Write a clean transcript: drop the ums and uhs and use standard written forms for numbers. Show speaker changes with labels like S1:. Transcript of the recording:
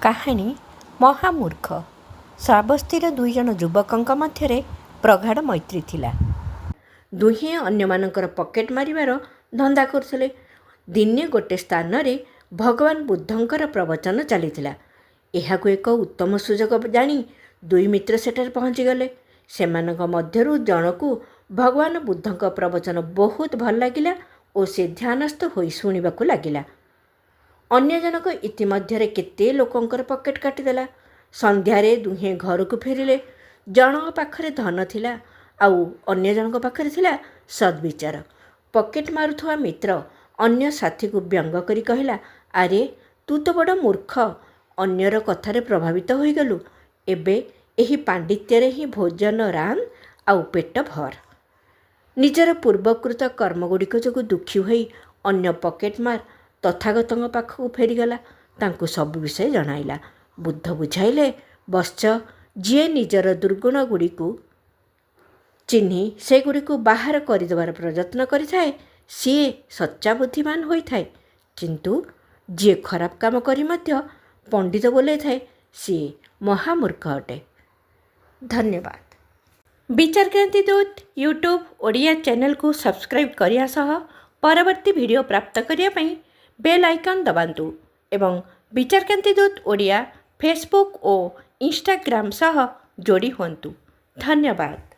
S1: କାହାଣୀ ମହାମୂର୍ଖ। ଶ୍ରାବସ୍ତୀର ଦୁଇ ଜଣ ଯୁବକଙ୍କ ମଧ୍ୟରେ ପ୍ରଗାଢ଼ ମୈତ୍ରୀ ଥିଲା। ଦୁହେଁ ଅନ୍ୟମାନଙ୍କର ପକେଟ ମାରିବାର ଧନ୍ଦା କରୁଥିଲେ। ଦିନେ ଗୋଟିଏ ସ୍ଥାନରେ ଭଗବାନ ବୁଦ୍ଧଙ୍କର ପ୍ରବଚନ ଚାଲିଥିଲା। ଏହାକୁ ଏକ ଉତ୍ତମ ସୁଯୋଗ ଜାଣି ଦୁଇ ମିତ୍ର ସେଠାରେ ପହଞ୍ଚିଗଲେ। ସେମାନଙ୍କ ମଧ୍ୟରୁ ଜଣକୁ ଭଗବାନ ବୁଦ୍ଧଙ୍କ ପ୍ରବଚନ ବହୁତ ଭଲ ଲାଗିଲା ଓ ସେ ଧ୍ୟାନସ୍ଥ ହୋଇ ଶୁଣିବାକୁ ଲାଗିଲା। ଅନ୍ୟ ଜଣକ ଇତିମଧ୍ୟରେ କେତେ ଲୋକଙ୍କର ପକେଟ କାଟିଦେଲା। ସନ୍ଧ୍ୟାରେ ଦୁହେଁ ଘରକୁ ଫେରିଲେ। ଜଣଙ୍କ ପାଖରେ ଧନ ଥିଲା ଆଉ ଅନ୍ୟ ଜଣଙ୍କ ପାଖରେ ଥିଲା ସଦ୍ବିଚାର। ପକେଟ ମାରୁଥିବା ମିତ୍ର ଅନ୍ୟ ସାଥୀକୁ ବ୍ୟଙ୍ଗ କରି କହିଲା, ଆରେ ତୁ ତ ବଡ଼ ମୂର୍ଖ, ଅନ୍ୟର କଥାରେ ପ୍ରଭାବିତ ହୋଇଗଲୁ। ଏବେ ଏହି ପାଣ୍ଡିତ୍ୟରେ ହିଁ ଭୋଜନ ରାନ୍ଧ ଆଉ ପେଟ ଭର। ନିଜର ପୂର୍ବକୃତ କର୍ମଗୁଡ଼ିକ ଯୋଗୁଁ ଦୁଃଖୀ ହୋଇ ଅନ୍ୟ ପକେଟ ମାର ତଥାଗତଙ୍କ ପାଖକୁ ଫେରିଗଲା। ତାଙ୍କୁ ସବୁ ବିଷୟ ଜଣାଇଲା। ବୁଦ୍ଧ ବୁଝାଇଲେ, ବତ୍ସ, ଯିଏ ନିଜର ଦୁର୍ଗୁଣଗୁଡ଼ିକୁ ଚିହ୍ନି ସେଗୁଡ଼ିକୁ ବାହାର କରିଦେବାର ପ୍ରଯତ୍ନ କରିଥାଏ ସିଏ ସଚ୍ଚା ବୁଦ୍ଧିମାନ ହୋଇଥାଏ, କିନ୍ତୁ ଯିଏ ଖରାପ କାମ କରି ମଧ୍ୟ ପଣ୍ଡିତ ବୋଲାଇଥାଏ ସିଏ ମହାମୂର୍ଖ ଅଟେ। ଧନ୍ୟବାଦ। ବିଚାରକ୍ରାନ୍ତି ଦୂତ ୟୁଟ୍ୟୁବ୍ ଓଡ଼ିଆ ଚ୍ୟାନେଲକୁ ସବସ୍କ୍ରାଇବ୍ କରିବା ସହ ପରବର୍ତ୍ତୀ ଭିଡ଼ିଓ ପ୍ରାପ୍ତ କରିବା ପାଇଁ ବେଲ୍ ଆଇକନ୍ ଦବାନ୍ତୁ ଏବଂ ବିଚାରକ୍ରାନ୍ତି ଦୂତ ଓଡ଼ିଆ ଫେସବୁକ୍ ଓ ଇନଷ୍ଟାଗ୍ରାମ ସହ ଯୋଡ଼ି ହୁଅନ୍ତୁ। ଧନ୍ୟବାଦ।